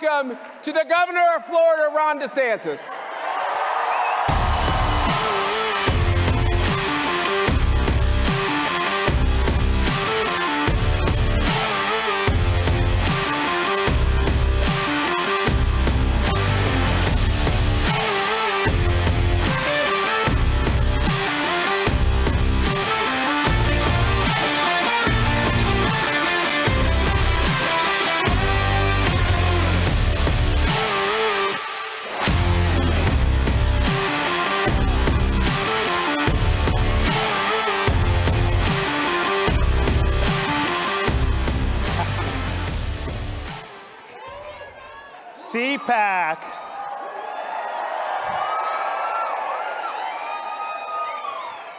welcome to the governor of Florida, Ron Desantis. CPAC.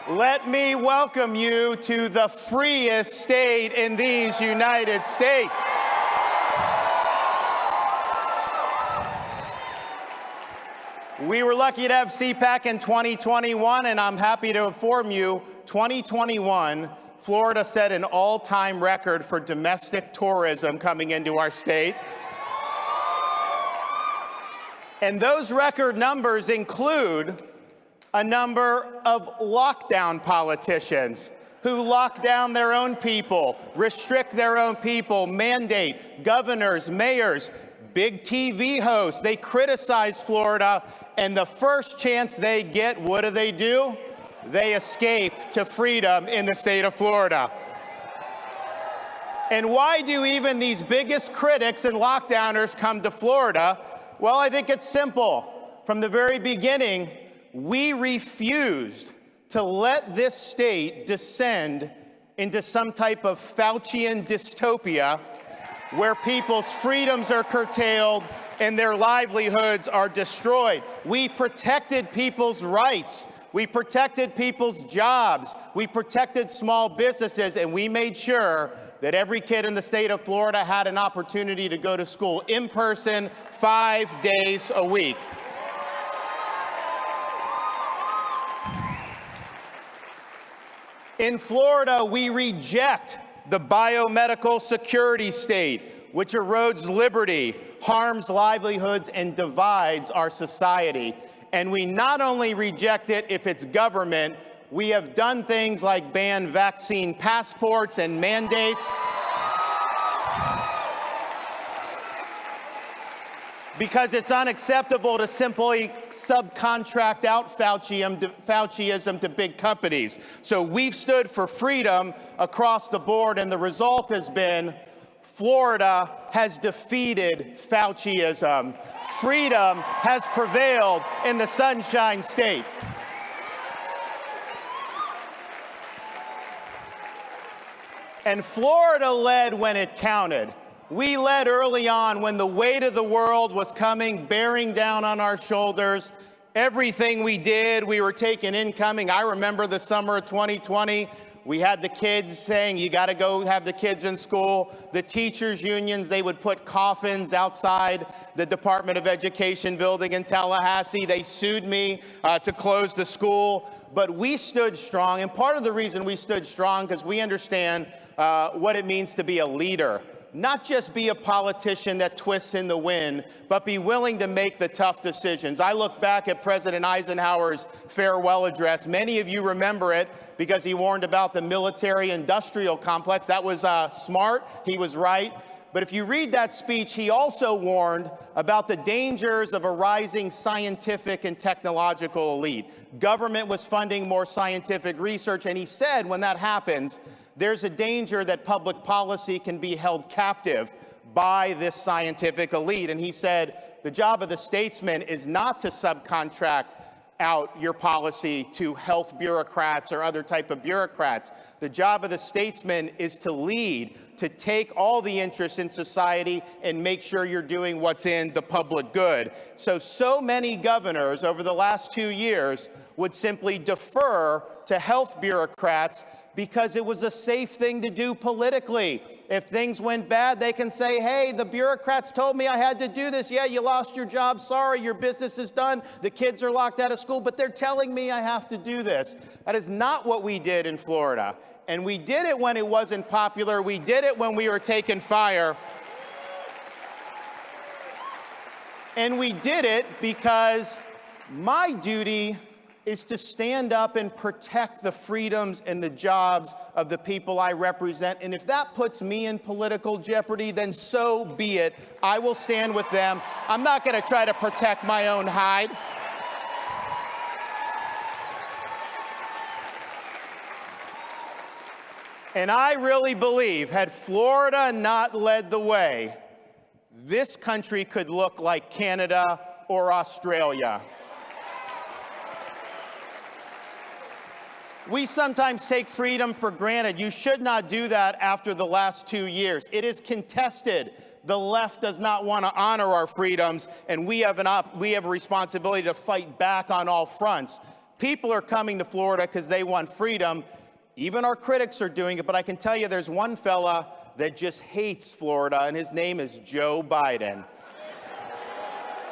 Let me welcome you to the freest state in these United States. We were lucky to have CPAC in 2021, and I'm happy to inform you, 2021, Florida set an all-time record for domestic tourism coming into our state. And those record numbers include a number of lockdown politicians who lock down their own people, restrict their own people, mandate governors, mayors, big TV hosts. They criticize Florida, and the first chance they get, what do? They escape to freedom in the state of Florida. And why do even these biggest critics and lockdowners come to Florida? Well, I think it's simple. From the very beginning, we refused to let this state descend into some type of Faucian dystopia where people's freedoms are curtailed and their livelihoods are destroyed. We protected people's rights. We protected people's jobs. We protected small businesses, and we made sure that every kid in the state of Florida had an opportunity to go to school in person 5 days a week. In Florida, we reject the biomedical security state, which erodes liberty, harms livelihoods, and divides our society. And we not only reject it if it's government, we have done things like ban vaccine passports and mandates because it's unacceptable to simply subcontract out Faucism to big companies. So we've stood for freedom across the board, and the result has been Florida has defeated Faucism. Freedom has prevailed in the Sunshine State. And Florida led when it counted. We led early on when the weight of the world was coming, bearing down on our shoulders. Everything we did, we were taking incoming. I remember the summer of 2020. We had the kids saying, you got to go have the kids in school. The teachers' unions, they would put coffins outside the Department of Education building in Tallahassee. They sued me to close the school. But we stood strong. And part of the reason we stood strong, because we understand what it means to be a leader. Not just be a politician that twists in the wind, but be willing to make the tough decisions. I look back at President Eisenhower's farewell address. Many of you remember it because he warned about the military-industrial complex. That was smart. He was right. But if you read that speech, he also warned about the dangers of a rising scientific and technological elite. Government was funding more scientific research, and he said when that happens, there's a danger that public policy can be held captive by this scientific elite. And he said, the job of the statesman is not to subcontract out your policy to health bureaucrats or other type of bureaucrats. The job of the statesman is to lead, to take all the interests in society and make sure you're doing what's in the public good. So many governors over the last 2 years would simply defer to health bureaucrats because it was a safe thing to do politically. If things went bad, they can say, hey, the bureaucrats told me I had to do this. Yeah, you lost your job. Sorry, your business is done. The kids are locked out of school, but they're telling me I have to do this. That is not what we did in Florida. And we did it when it wasn't popular. We did it when we were taking fire. And we did it because my duty is to stand up and protect the freedoms and the jobs of the people I represent. And if that puts me in political jeopardy, then so be it. I will stand with them. I'm not going to try to protect my own hide. And I really believe, had Florida not led the way, this country could look like Canada or Australia. We sometimes take freedom for granted. You should not do that after the last 2 years. It is contested. The left does not want to honor our freedoms, and we have a responsibility to fight back on all fronts. People are coming to Florida because they want freedom. Even our critics are doing it, but I can tell you there's one fella that just hates Florida, and his name is Joe Biden.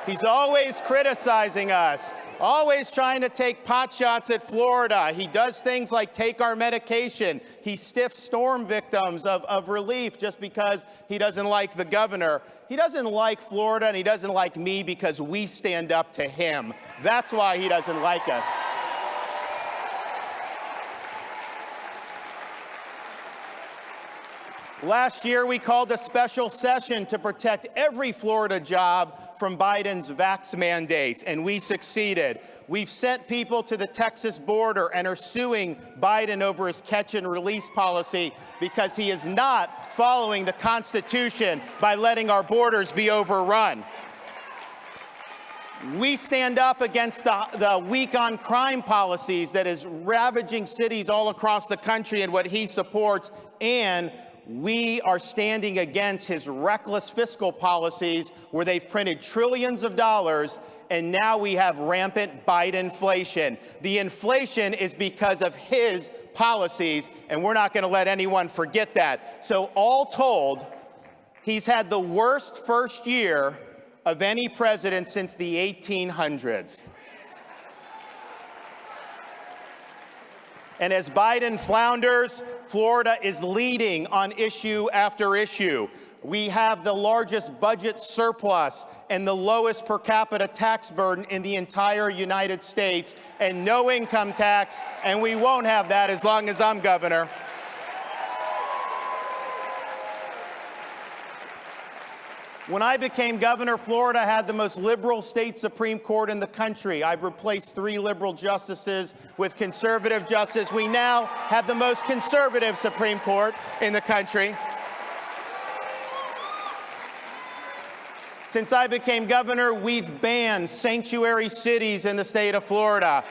He's always criticizing us, always trying to take pot shots at Florida. He does things like take our medication. He stiffs storm victims of relief just because he doesn't like the governor. He doesn't like Florida, and he doesn't like me because we stand up to him. That's why he doesn't like us. Last year, we called a special session to protect every Florida job from Biden's vax mandates, and we succeeded. We've sent people to the Texas border and are suing Biden over his catch and release policy because he is not following the Constitution by letting our borders be overrun. We stand up against the weak on crime policies that is ravaging cities all across the country and what he supports, and we are standing against his reckless fiscal policies where they've printed trillions of dollars, and now we have rampant Biden-inflation. The inflation is because of his policies, and we're not going to let anyone forget that. So all told, he's had the worst first year of any president since the 1800s. And as Biden flounders, Florida is leading on issue after issue. We have the largest budget surplus and the lowest per capita tax burden in the entire United States, and no income tax, and we won't have that as long as I'm governor. When I became governor, Florida had the most liberal state Supreme Court in the country. I've replaced 3 liberal justices with conservative justices. We now have the most conservative Supreme Court in the country. Since I became governor, we've banned sanctuary cities in the state of Florida.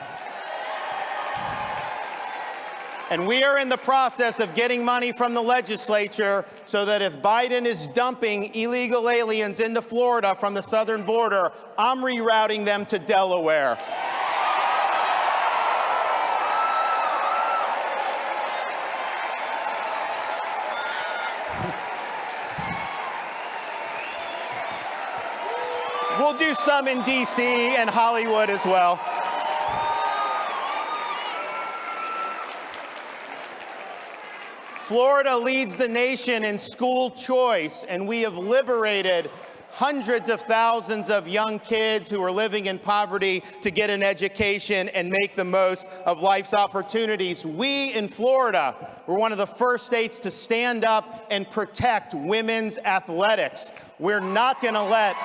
And we are in the process of getting money from the legislature so that if Biden is dumping illegal aliens into Florida from the southern border, I'm rerouting them to Delaware. We'll do some in D.C. and Hollywood as well. Florida leads the nation in school choice, and we have liberated hundreds of thousands of young kids who are living in poverty to get an education and make the most of life's opportunities. We in Florida were one of the first states to stand up and protect women's athletics. We're not going to let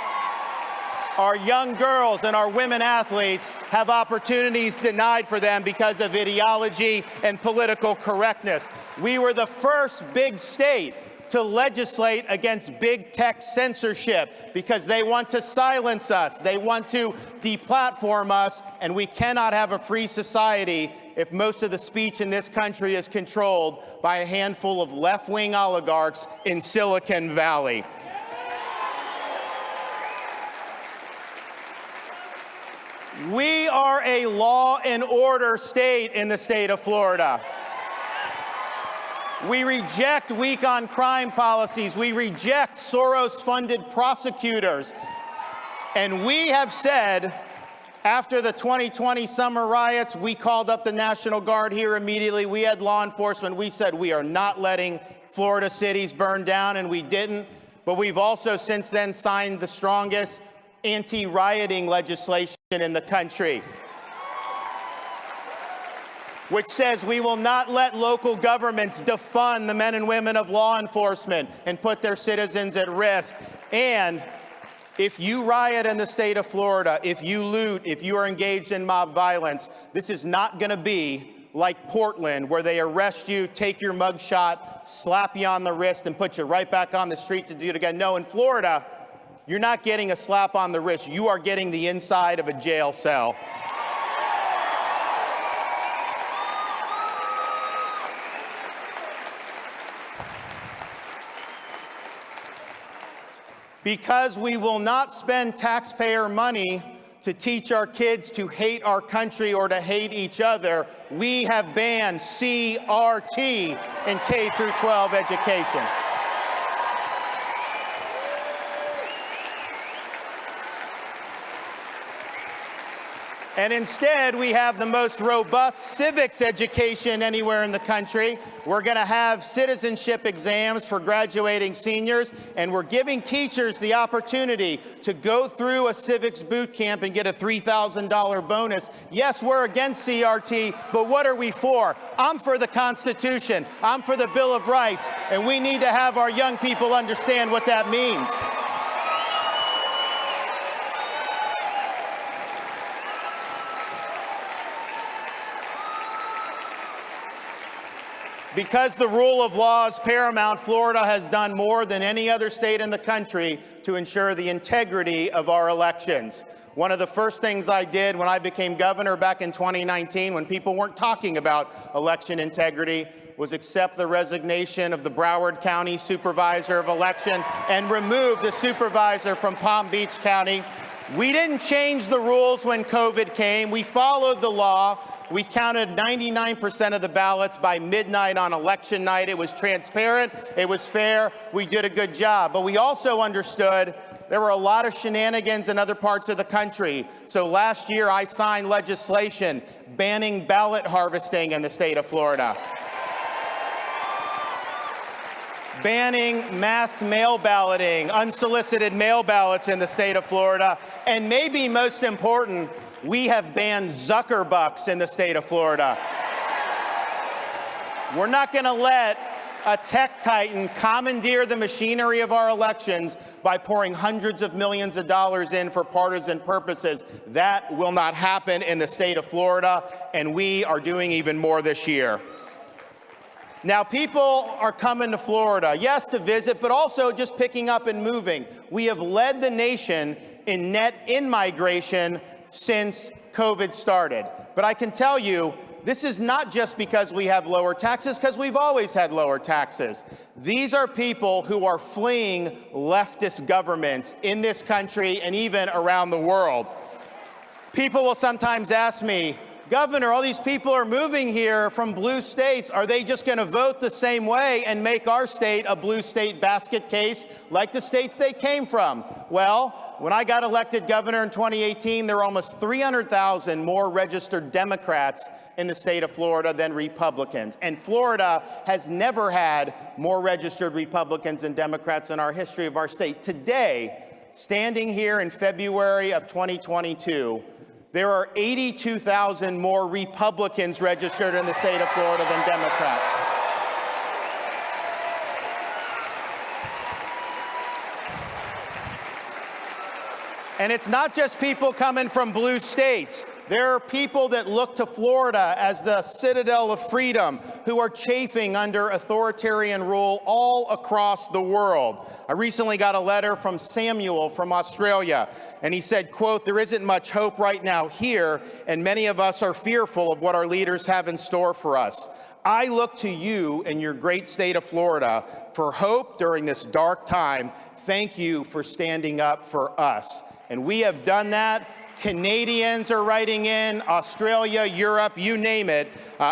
our young girls and our women athletes have opportunities denied for them because of ideology and political correctness. We were the first big state to legislate against big tech censorship because they want to silence us, they want to deplatform us, and we cannot have a free society if most of the speech in this country is controlled by a handful of left-wing oligarchs in Silicon Valley. We are a law and order state in the state of Florida. We reject weak on crime policies. We reject Soros-funded prosecutors. And we have said, after the 2020 summer riots, we called up the National Guard here immediately. We had law enforcement. We said we are not letting Florida cities burn down, and we didn't. But we've also since then signed the strongest anti-rioting legislation in the country, which says we will not let local governments defund the men and women of law enforcement and put their citizens at risk. And if you riot in the state of Florida, if you loot, if you are engaged in mob violence, this is not going to be like Portland, where they arrest you, take your mugshot, slap you on the wrist, and put you right back on the street to do it again. No, in Florida, you're not getting a slap on the wrist. You are getting the inside of a jail cell. Because we will not spend taxpayer money to teach our kids to hate our country or to hate each other, we have banned CRT in K-12 education. And instead, we have the most robust civics education anywhere in the country. We're going to have citizenship exams for graduating seniors, and we're giving teachers the opportunity to go through a civics boot camp and get a $3,000 bonus. Yes, we're against CRT, but what are we for? I'm for the Constitution. I'm for the Bill of Rights, and we need to have our young people understand what that means. Because the rule of law is paramount, Florida has done more than any other state in the country to ensure the integrity of our elections. One of the first things I did when I became governor back in 2019, when people weren't talking about election integrity, was accept the resignation of the Broward County Supervisor of Election and remove the supervisor from Palm Beach County. We didn't change the rules when COVID came. We followed the law. We counted 99% of the ballots by midnight on election night. It was transparent. It was fair. We did a good job. But we also understood there were a lot of shenanigans in other parts of the country. So last year, I signed legislation banning ballot harvesting in the state of Florida, banning mass mail balloting, unsolicited mail ballots in the state of Florida, and maybe most important, we have banned Zuckerbucks in the state of Florida. We're not going to let a tech titan commandeer the machinery of our elections by pouring hundreds of millions of dollars in for partisan purposes. That will not happen in the state of Florida, and we are doing even more this year. Now, people are coming to Florida, yes, to visit, but also just picking up and moving. We have led the nation in net in-migration since COVID started. But I can tell you, this is not just because we have lower taxes, because we've always had lower taxes. These are people who are fleeing leftist governments in this country and even around the world. People will sometimes ask me, Governor, all these people are moving here from blue states. Are they just going to vote the same way and make our state a blue state basket case like the states they came from? Well, when I got elected governor in 2018, there were almost 300,000 more registered Democrats in the state of Florida than Republicans. And Florida has never had more registered Republicans and Democrats in our history of our state. Today, standing here in February of 2022, there are 82,000 more Republicans registered in the state of Florida than Democrats. And it's not just people coming from blue states. There are people that look to Florida as the citadel of freedom who are chafing under authoritarian rule all across the world. I recently got a letter from Samuel from Australia, and he said, quote, "There isn't much hope right now here, and many of us are fearful of what our leaders have in store for us. I look to you in your great state of Florida for hope during this dark time. Thank you for standing up for us." And we have done that. Canadians are writing in, Australia, Europe, you name it.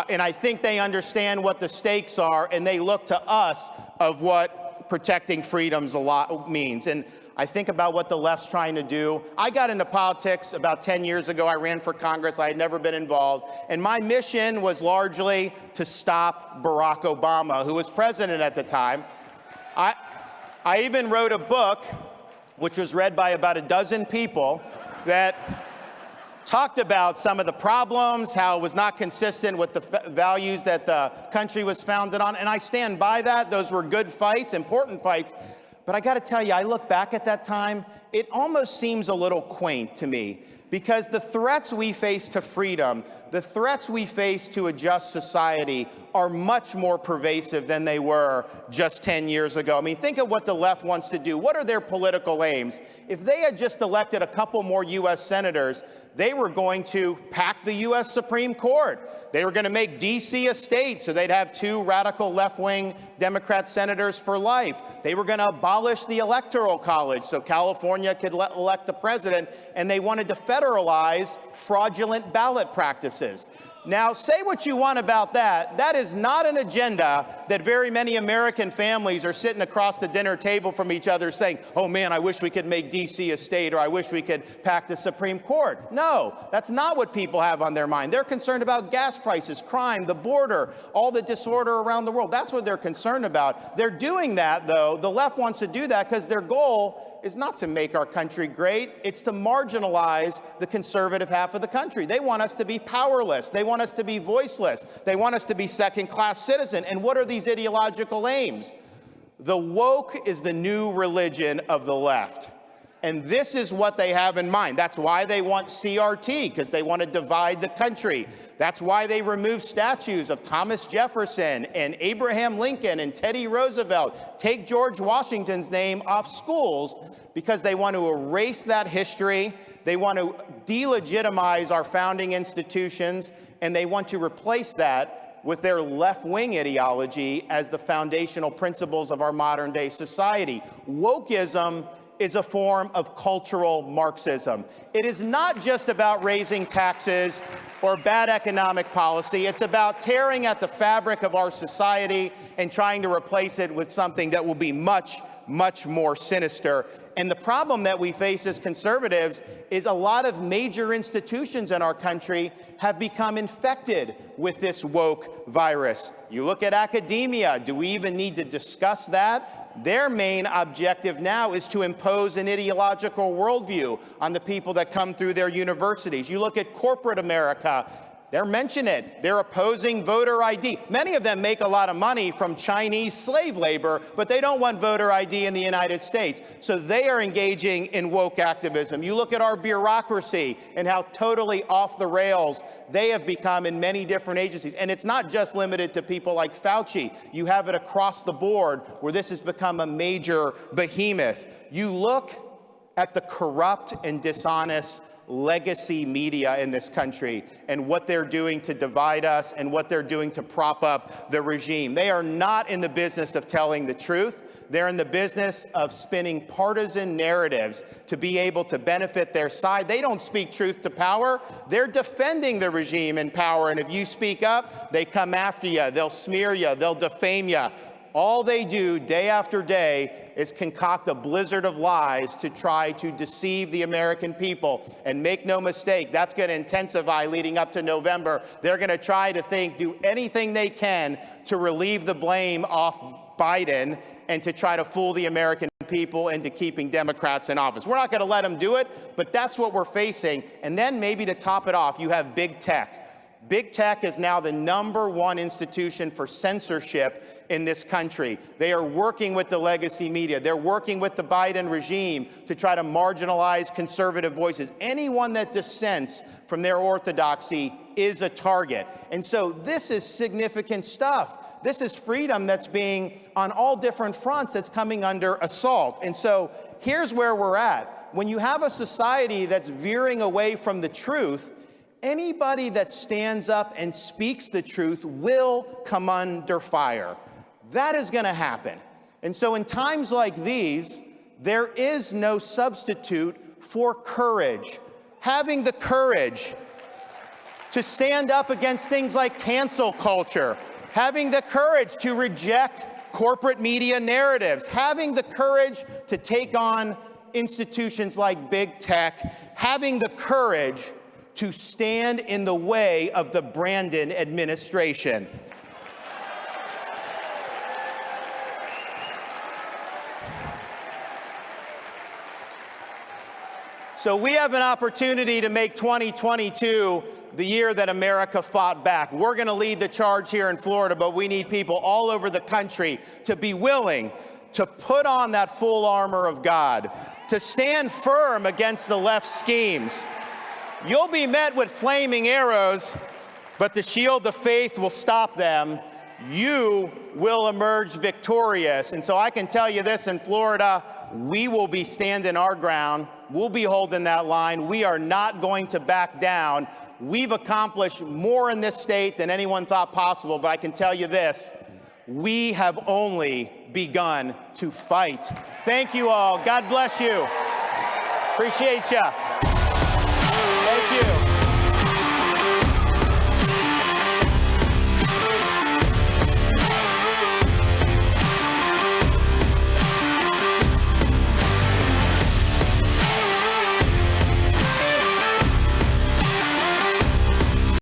And I think they understand what the stakes are, and they look to us of what protecting freedoms a lot means. And I think about what the left's trying to do. I got into politics about 10 years ago. I ran for Congress. I had never been involved. And my mission was largely to stop Barack Obama, who was president at the time. I even wrote a book which was read by about a dozen people, that talked about some of the problems, how it was not consistent with the values that the country was founded on. And I stand by that. Those were good fights, important fights. But I got to tell you, I look back at that time, it almost seems a little quaint to me, because the threats we face to freedom, the threats we face to a just society are much more pervasive than they were just 10 years ago. I mean, think of what the left wants to do. What are their political aims? If they had just elected a couple more U.S. senators, they were going to pack the U.S. Supreme Court. They were going to make D.C. a state, so they'd have 2 radical left-wing Democrat senators for life. They were going to abolish the Electoral College so California could elect the president, and they wanted to federalize fraudulent ballot practices. Now, say what you want about that. That is not an agenda that very many American families are sitting across the dinner table from each other saying, oh man, I wish we could make D.C. a state, or I wish we could pack the Supreme Court. No, that's not what people have on their mind. They're concerned about gas prices, crime, the border, all the disorder around the world. That's what they're concerned about. They're doing that, though. The left wants to do that because their goal is not to make our country great. It's to marginalize the conservative half of the country. They want us to be powerless. They want us to be voiceless. They want us to be second-class citizen. And what are these ideological aims? The woke is the new religion of the left. And this is what they have in mind. That's why they want CRT, because they want to divide the country. That's why they remove statues of Thomas Jefferson and Abraham Lincoln and Teddy Roosevelt. Take George Washington's name off schools, because they want to erase that history. They want to delegitimize our founding institutions, and they want to replace that with their left-wing ideology as the foundational principles of our modern-day society. Wokism is a form of cultural Marxism. It is not just about raising taxes or bad economic policy. It's about tearing at the fabric of our society and trying to replace it with something that will be much, much more sinister. And the problem that we face as conservatives is a lot of major institutions in our country have become infected with this woke virus. You look at academia. Do we even need to discuss that? Their main objective now is to impose an ideological worldview on the people that come through their universities. You look at corporate America. They're mentioning it. They're opposing voter ID. Many of them make a lot of money from Chinese slave labor, but they don't want voter ID in the United States. So they are engaging in woke activism. You look at our bureaucracy and how totally off the rails they have become in many different agencies. And it's not just limited to people like Fauci. You have it across the board where this has become a major behemoth. You look at the corrupt and dishonest legacy media in this country and what they're doing to divide us and what they're doing to prop up the regime. They are not in the business of telling the truth. They're in the business of spinning partisan narratives to be able to benefit their side. They don't speak truth to power. They're defending the regime in power. And if you speak up, they come after you. They'll smear you. They'll defame you. All they do day after day is concoct a blizzard of lies to try to deceive the American people. And make no mistake, that's going to intensify leading up to November. They're going to try to do anything they can to relieve the blame off Biden and to try to fool the American people into keeping Democrats in office. We're not going to let them do it, but that's what we're facing. And then maybe to top it off, you have big tech. Big tech is now the #1 institution for censorship in this country. They are working with the legacy media. They're working with the Biden regime to try to marginalize conservative voices. Anyone that dissents from their orthodoxy is a target. And so this is significant stuff. This is freedom that's being, on all different fronts, that's coming under assault. And so here's where we're at. When you have a society that's veering away from the truth, anybody that stands up and speaks the truth will come under fire. That is going to happen. And so in times like these, there is no substitute for courage. Having the courage to stand up against things like cancel culture, having the courage to reject corporate media narratives, having the courage to take on institutions like big tech, having the courage to stand in the way of the Brandon administration. So we have an opportunity to make 2022 the year that America fought back. We're going to lead the charge here in Florida, but we need people all over the country to be willing to put on that full armor of God, to stand firm against the left's schemes. You'll be met with flaming arrows, but the shield of faith will stop them. You will emerge victorious. And so I can tell you this, in Florida, we will be standing our ground. We'll be holding that line. We are not going to back down. We've accomplished more in this state than anyone thought possible, but I can tell you this, we have only begun to fight. Thank you all. God bless you. Appreciate you.